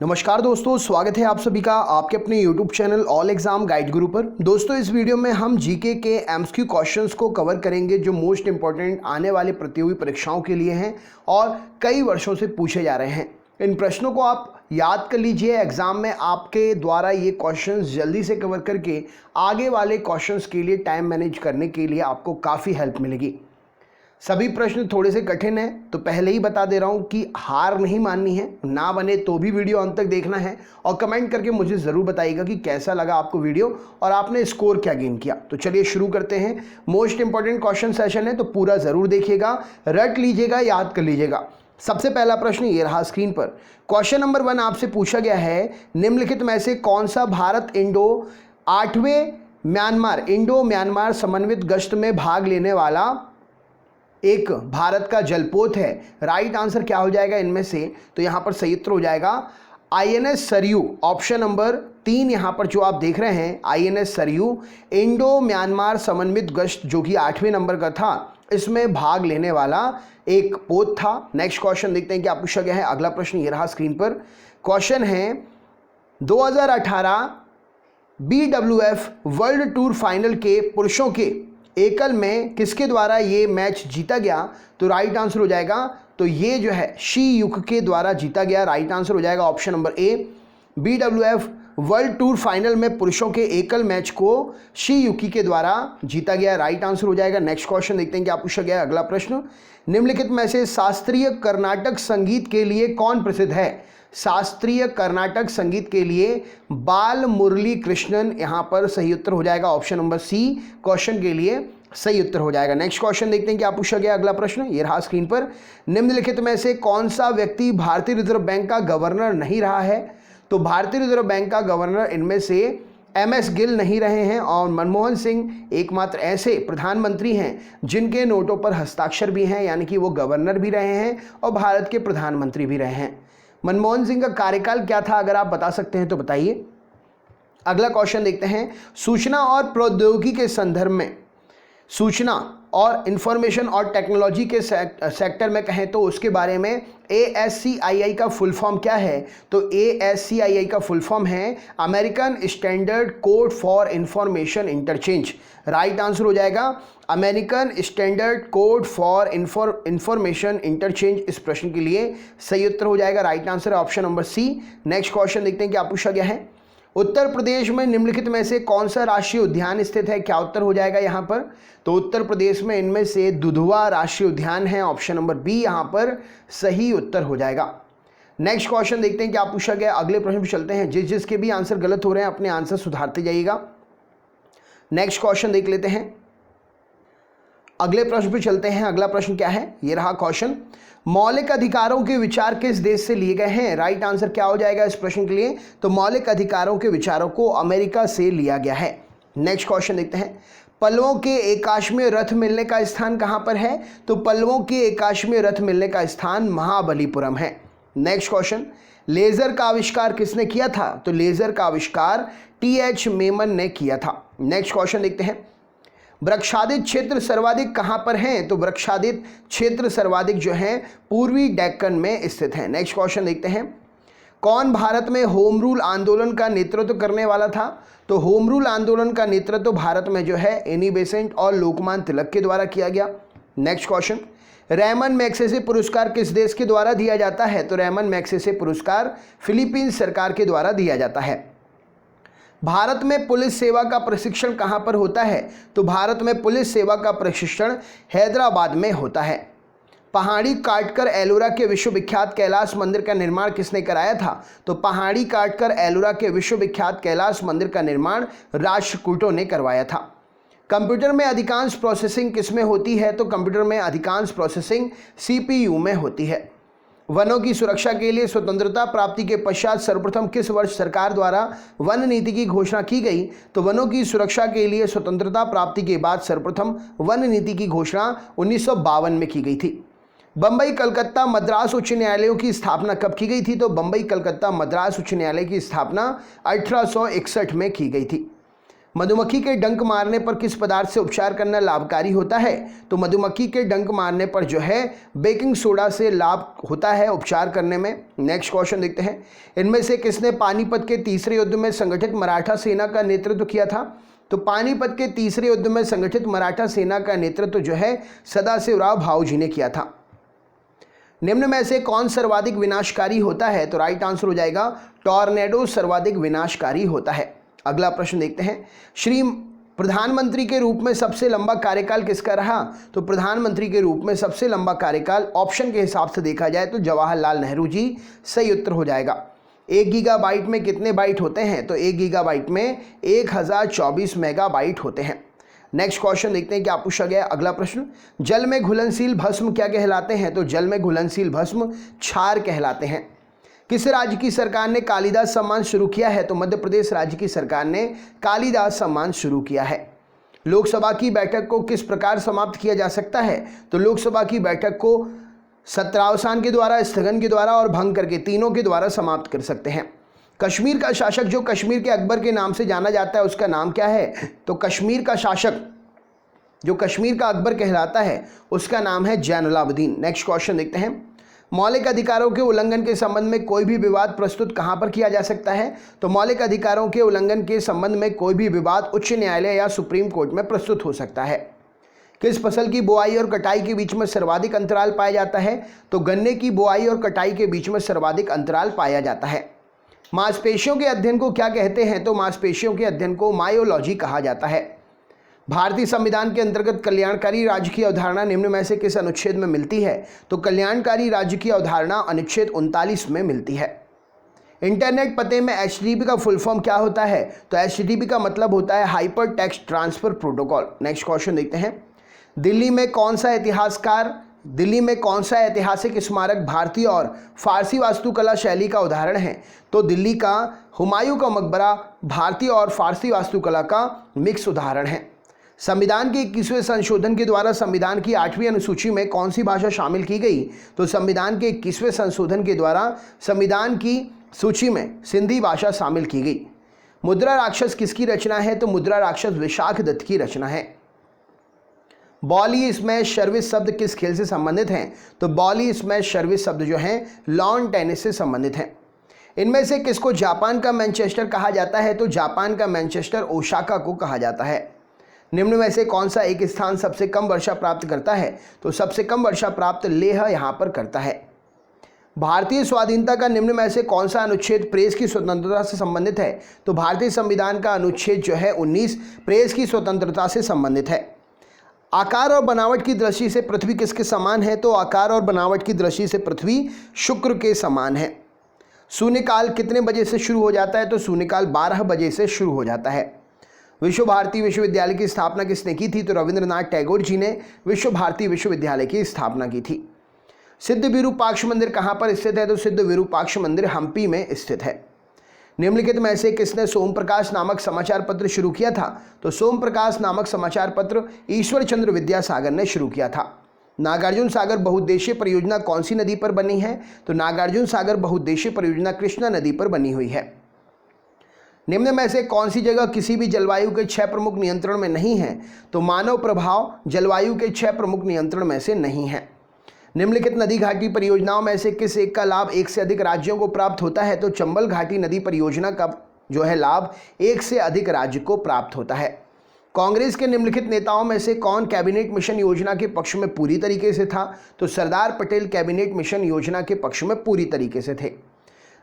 नमस्कार दोस्तों, स्वागत है आप सभी का आपके अपने YouTube channel all exam guide गुरु पर। दोस्तों, इस वीडियो में हम जीके के एमसीक्यू क्वेश्चंस को कवर करेंगे जो मोस्ट इंपॉर्टेंट आने वाले प्रतियोगी परीक्षाओं के लिए हैं और कई वर्षों से पूछे जा रहे हैं। इन प्रश्नों को आप याद कर लीजिए, एग्जाम में आपके द्वारा ये क्वेश्चंस जल्दी से कवर करके आगे वाले क्वेश्चंस के लिए टाइम मैनेज करने के लिए आपको काफ़ी हेल्प मिलेगी। सभी प्रश्न थोड़े से कठिन हैं, तो पहले ही बता दे रहा हूं कि हार नहीं माननी है। ना बने तो भी वीडियो अंत तक देखना है और कमेंट करके मुझे ज़रूर बताइएगा कि कैसा लगा आपको वीडियो और आपने स्कोर क्या गेन किया। तो चलिए शुरू करते हैं। मोस्ट इंपॉर्टेंट क्वेश्चन सेशन है, तो पूरा ज़रूर देखिएगा, रट लीजिएगा, याद कर लीजिएगा। सबसे पहला प्रश्न ये रहा स्क्रीन पर। क्वेश्चन नंबर 1 आपसे पूछा गया है, निम्नलिखित में से कौन सा भारत इंडो म्यांमार समन्वित गश्त में भाग लेने वाला एक भारत का जलपोत है। राइट आंसर क्या हो जाएगा इनमें से? तो यहां पर सही उत्तर हो जाएगा आईएनएस सरयू। ऑप्शन नंबर 3 यहां पर जो आप देख रहे हैं, आईएनएस सरयू इंडो म्यांमार समन्वित गश्त जो कि 8वें नंबर का था, इसमें भाग लेने वाला एक पोत था। नेक्स्ट क्वेश्चन देखते हैं क्या पूछा गया है। अगला प्रश्न ये रहा स्क्रीन पर। क्वेश्चन है 2018 BWF वर्ल्ड टूर फाइनल के पुरुषों के एकल में किसके द्वारा ये मैच जीता गया? तो राइट आंसर हो जाएगा, तो ये जो है शी युक के द्वारा जीता गया। राइट आंसर हो जाएगा option number A. BWF world tour final में पुरुषों के एकल मैच को शी युकी के द्वारा जीता गया। राइट आंसर हो जाएगा। नेक्स्ट क्वेश्चन देखते हैं क्या पूछा गया है। अगला प्रश्न, निम्नलिखित में से शास्त्रीय कर्नाटक संगीत के लिए कौन प्रसिद्ध है? शास्त्रीय कर्नाटक संगीत के लिए बाल मुरली कृष्णन यहां पर सही उत्तर हो जाएगा। ऑप्शन नंबर सी क्वेश्चन के लिए सही उत्तर हो जाएगा। नेक्स्ट क्वेश्चन देखते हैं क्या पूछा गया। अगला प्रश्न ये रहा स्क्रीन पर। निम्नलिखित में से कौन सा व्यक्ति भारतीय रिजर्व बैंक का गवर्नर नहीं रहा है? तो भारतीय रिजर्व बैंक का गवर्नर इनमें से MS गिल नहीं रहे हैं और मनमोहन सिंह एकमात्र ऐसे प्रधानमंत्री हैं जिनके नोटों पर हस्ताक्षर भी हैं, यानी कि वो गवर्नर भी रहे हैं और भारत के प्रधानमंत्री भी रहे हैं। मनमोहन सिंह का कार्यकाल क्या था? अगर आप बता सकते हैं तो बताइए। अगला क्वेश्चन देखते हैं। सूचना और प्रौद्योगिकी के संदर्भ में, सूचना और इंफॉर्मेशन और टेक्नोलॉजी के सेक्टर में कहें तो उसके बारे में ASCII का फुल फॉर्म क्या है? तो ASCII का फुल फॉर्म है American standard code for information interchange. Right answer हो जाएगा American standard code for information interchange. इस प्रश्न के लिए सही उत्तर हो जाएगा। राइट आंसर है option number C. Next question देखते हैं क्या पूछा गया है। उत्तर प्रदेश में निम्नलिखित में से कौन सा राष्ट्रीय उद्यान स्थित है? क्या उत्तर हो जाएगा यहां पर? तो उत्तर प्रदेश में इनमें से दुधवा राष्ट्रीय उद्यान है। ऑप्शन नंबर बी यहां पर सही उत्तर हो जाएगा। नेक्स्ट क्वेश्चन देखते हैं क्या पूछा गया। अगले प्रश्न पर चलते हैं। जिसके भी आंसर गलत हो रहे हैं अपने आंसर सुधारते जाइएगा। नेक्स्ट क्वेश्चन देख लेते हैं। अगले प्रश्न पे चलते हैं। अगला प्रश्न क्या है? ये रहा क्वेश्चन। मौलिक अधिकारों के विचार किस देश से लिए गए हैं? राइट आंसर क्या हो जाएगा इस प्रश्न के लिए? तो मौलिक अधिकारों के विचारों को अमेरिका से लिया गया है। नेक्स्ट क्वेश्चन देखते हैं। पल्लवों के एकाश्मेय रथ मिलने का स्थान कहां पर है? तो पल्लवों के एकाश्मेय रथ मिलने का स्थान महाबलीपुरम है। नेक्स्ट क्वेश्चन, लेजर का आविष्कार किसने किया था? तो लेजर का आविष्कार TH मेमन ने किया था। नेक्स्ट क्वेश्चन देखते हैं। वृक्षादित क्षेत्र सर्वाधिक कहां पर हैं? तो वृक्षादित क्षेत्र सर्वाधिक जो है पूर्वी डेक्कन में स्थित है। नेक्स्ट क्वेश्चन देखते हैं। कौन भारत में होम रूल आंदोलन का नेतृत्व करने वाला था? तो होम रूल आंदोलन का नेतृत्व भारत में जो है एनी बेसेंट और लोकमान्य तिलक के द्वारा किया गया। नेक्स्ट क्वेश्चन, रेमन मैग्सेसे पुरस्कार किस देश के द्वारा दिया जाता है? तो रेमन मैग्सेसे पुरस्कार फिलीपींस सरकार के द्वारा दिया जाता है। भारत में पुलिस सेवा का प्रशिक्षण कहां पर होता है? तो भारत में पुलिस सेवा का प्रशिक्षण हैदराबाद में होता है। पहाड़ी काटकर एलोरा के विश्वविख्यात कैलाश मंदिर का निर्माण किसने कराया था? तो पहाड़ी काटकर एलोरा के विश्वविख्यात कैलाश मंदिर का निर्माण राष्ट्रकूटों ने करवाया था। कंप्यूटर में अधिकांश प्रोसेसिंग किसमें होती है? तो कंप्यूटर में अधिकांश प्रोसेसिंग CPU में होती है। वनों की सुरक्षा के लिए स्वतंत्रता प्राप्ति के पश्चात सर्वप्रथम किस वर्ष सरकार द्वारा वन नीति की घोषणा की गई? तो वनों की सुरक्षा के लिए स्वतंत्रता प्राप्ति के बाद सर्वप्रथम वन नीति की घोषणा 1952 में की गई थी। बम्बई कलकत्ता मद्रास उच्च न्यायालयों की स्थापना कब की गई थी? तो बम्बई कलकत्ता मद्रास उच्च न्यायालय की स्थापना 1861 में की गई थी। मधुमक्खी के डंक मारने पर किस पदार्थ से उपचार करना लाभकारी होता है? तो मधुमक्खी के डंक मारने पर जो है बेकिंग सोडा से लाभ होता है उपचार करने में। नेक्स्ट क्वेश्चन देखते हैं, इनमें से किसने पानीपत के तीसरे युद्ध में संगठित मराठा सेना का नेतृत्व किया था? तो पानीपत के तीसरे युद्ध में संगठित मराठा सेना का नेतृत्व जो है सदाशिवराव भाऊजी ने किया था। निम्न में से कौन सर्वाधिक विनाशकारी होता है? तो राइट आंसर हो जाएगा टॉर्नेडो सर्वाधिक विनाशकारी होता है। अगला प्रश्न देखते हैं, श्री प्रधानमंत्री के रूप में सबसे लंबा कार्यकाल किसका रहा? तो प्रधानमंत्री के रूप में सबसे लंबा कार्यकाल ऑप्शन के हिसाब से देखा जाए तो जवाहरलाल नेहरू जी सही उत्तर हो जाएगा। 1 गीगाबाइट में कितने बाइट होते हैं? तो 1 गीगाबाइट में 1024 मेगाबाइट होते हैं। नेक्स्ट क्वेश्चन देखते हैं क्या पूछा गया। अगला प्रश्न, जल में घुलनशील भस्म क्या कहलाते हैं? तो जल में घुलनशील भस्म क्षार कहलाते हैं। किस राज्य की सरकार ने कालिदास सम्मान शुरू किया है? तो मध्य प्रदेश राज्य की सरकार ने कालिदास सम्मान शुरू किया है। लोकसभा की बैठक को किस प्रकार समाप्त किया जा सकता है? तो लोकसभा की बैठक को सत्रावसान के द्वारा, स्थगन के द्वारा और भंग करके तीनों के द्वारा समाप्त कर सकते हैं। कश्मीर का शासक जो कश्मीर के अकबर के नाम से जाना जाता है उसका नाम क्या है? तो कश्मीर का शासक जो कश्मीर का अकबर कहलाता है उसका नाम है जैनुलाब्दीन। नेक्स्ट क्वेश्चन देखते हैं, मौलिक अधिकारों के उल्लंघन के संबंध में कोई भी विवाद प्रस्तुत कहां पर किया जा सकता है? तो मौलिक अधिकारों के उल्लंघन के संबंध में कोई भी विवाद उच्च न्यायालय या सुप्रीम कोर्ट में प्रस्तुत हो सकता है। किस फसल की बुआई और कटाई के बीच में सर्वाधिक अंतराल पाया जाता है? तो गन्ने की बुआई और कटाई के बीच में सर्वाधिक अंतराल पाया जाता है। मांसपेशियों के अध्ययन को क्या कहते हैं? तो मांसपेशियों के अध्ययन को मायोलॉजी कहा जाता है। भारतीय संविधान के अंतर्गत कल्याणकारी राज्य की अवधारणा निम्न में से किस अनुच्छेद में मिलती है? तो कल्याणकारी राज्य की अवधारणा अनुच्छेद 39 में मिलती है। इंटरनेट पते में HTTP का फुल फॉर्म क्या होता है? तो HTTP का मतलब होता है hyper text transfer protocol. Next question देखते हैं, दिल्ली में कौन सा ऐतिहासिक स्मारक भारतीय और फारसी वास्तुकला शैली का उदाहरण है? तो दिल्ली का हुमायूं का मकबरा भारतीय और फारसी वास्तुकला का मिक्स उदाहरण है। संविधान के 21वें संशोधन के द्वारा संविधान की 8वीं अनुसूची में कौन सी भाषा शामिल की गई? तो संविधान के 21वें संशोधन के द्वारा संविधान की सूची में सिंधी भाषा शामिल की गई। मुद्रा राक्षस किसकी रचना है? तो मुद्रा राक्षस विशाख दत्त की रचना है। बॉली स्मैश सर्विस शब्द किस खेल से संबंधित हैं? तो बॉली स्मैश सर्विस शब्द जो है लॉन टेनिस से संबंधित है। इनमें से किसको जापान का मैनचेस्टर कहा जाता है? तो जापान का मैनचेस्टर ओसाका को कहा जाता है। निम्न में से कौन सा एक स्थान सबसे कम वर्षा प्राप्त करता है? तो सबसे कम वर्षा प्राप्त लेह यहां पर करता है। भारतीय स्वाधीनता का निम्न में से कौन सा अनुच्छेद प्रेस की स्वतंत्रता से संबंधित है? तो भारतीय संविधान का अनुच्छेद जो है 19 प्रेस की स्वतंत्रता से संबंधित है। आकार और बनावट की दृष्टि से पृथ्वी किसके समान है? तो आकार और बनावट की दृष्टि से पृथ्वी शुक्र के समान है। शून्यकाल कितने बजे से शुरू हो जाता है? तो शून्यकाल 12 बजे से शुरू हो जाता है। विश्व भारती विश्वविद्यालय की स्थापना किसने की थी? तो रविंद्रनाथ टैगोर जी ने विश्व भारती विश्वविद्यालय की स्थापना की थी। सिद्ध विरूपाक्ष मंदिर कहाँ पर स्थित है? तो सिद्ध विरूपाक्ष मंदिर हम्पी में स्थित है। निम्नलिखित में से किसने सोम प्रकाश नामक समाचार पत्र शुरू किया था? तो सोम प्रकाश नामक समाचार पत्र ईश्वर चंद्र विद्यासागर ने शुरू किया था। नागार्जुन सागर बहुउद्देशीय परियोजना कौन सी नदी पर बनी है? तो नागार्जुन सागर बहुउद्देशीय परियोजना कृष्णा नदी पर बनी हुई है। निम्न में से कौन सी जगह किसी भी जलवायु के 6 प्रमुख नियंत्रण में नहीं है? तो मानव प्रभाव जलवायु के 6 प्रमुख नियंत्रण में से नहीं है। निम्नलिखित नदी घाटी परियोजनाओं में से किस एक का लाभ एक से अधिक राज्यों को प्राप्त होता है? तो चंबल घाटी नदी परियोजना का जो है लाभ एक से अधिक राज्य को प्राप्त होता है। कांग्रेस के निम्नलिखित नेताओं में से कौन कैबिनेट मिशन योजना के पक्ष में पूरी तरीके से था? तो सरदार पटेल कैबिनेट मिशन योजना के पक्ष में पूरी तरीके से थे।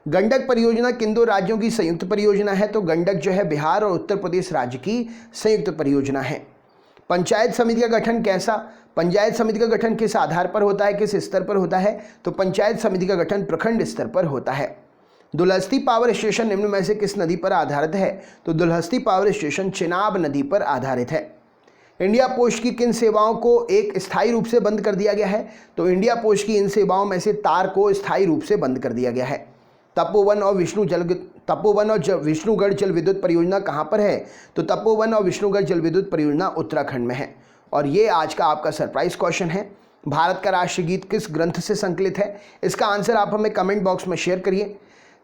गंडक परियोजना किन दो राज्यों की संयुक्त परियोजना है? तो गंडक जो है बिहार और उत्तर प्रदेश राज्य की संयुक्त परियोजना है। पंचायत समिति का गठन कैसा? पंचायत समिति का गठन किस आधार पर होता है, किस स्तर पर होता है? तो पंचायत समिति का गठन प्रखंड स्तर पर होता है। दुलहस्ती पावर स्टेशन निम्न में से किस नदी पर आधारित है? तो दुलहस्ती पावर स्टेशन चिनाब नदी पर आधारित है। इंडिया पोस्ट की किन सेवाओं को एक स्थायी रूप से बंद कर दिया गया है? तो इंडिया पोस्ट की इन सेवाओं में से तार को स्थायी रूप से बंद कर दिया गया है। तपोवन और विष्णुगढ़ जल विद्युत परियोजना कहाँ पर है? तो तपोवन और विष्णुगढ़ जल विद्युत परियोजना उत्तराखंड में है। और ये आज का आपका सरप्राइज क्वेश्चन है। भारत का राष्ट्रगीत किस ग्रंथ से संकलित है? इसका आंसर आप हमें कमेंट बॉक्स में शेयर करिए।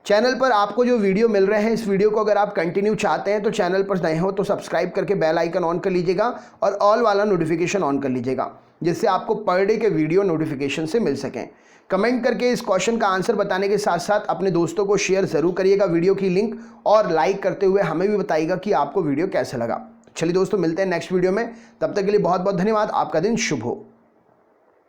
चैनल पर आपको जो वीडियो मिल रहे हैं, इस वीडियो को अगर आप कंटिन्यू चाहते हैं तो चैनल पर नए हो तो सब्सक्राइब करके बेल आइकन ऑन कर लीजिएगा और ऑल वाला नोटिफिकेशन ऑन कर लीजिएगा, जिससे आपको पर डे के वीडियो नोटिफिकेशन से मिल सकें। कमेंट करके इस क्वेश्चन का आंसर बताने के साथ साथ अपने दोस्तों को शेयर ज़रूर करिएगा वीडियो की लिंक, और लाइक करते हुए हमें भी बताइएगा कि आपको वीडियो कैसा लगा। चलिए दोस्तों, मिलते हैं नेक्स्ट वीडियो में, तब तक के लिए बहुत बहुत धन्यवाद। आपका दिन शुभ हो।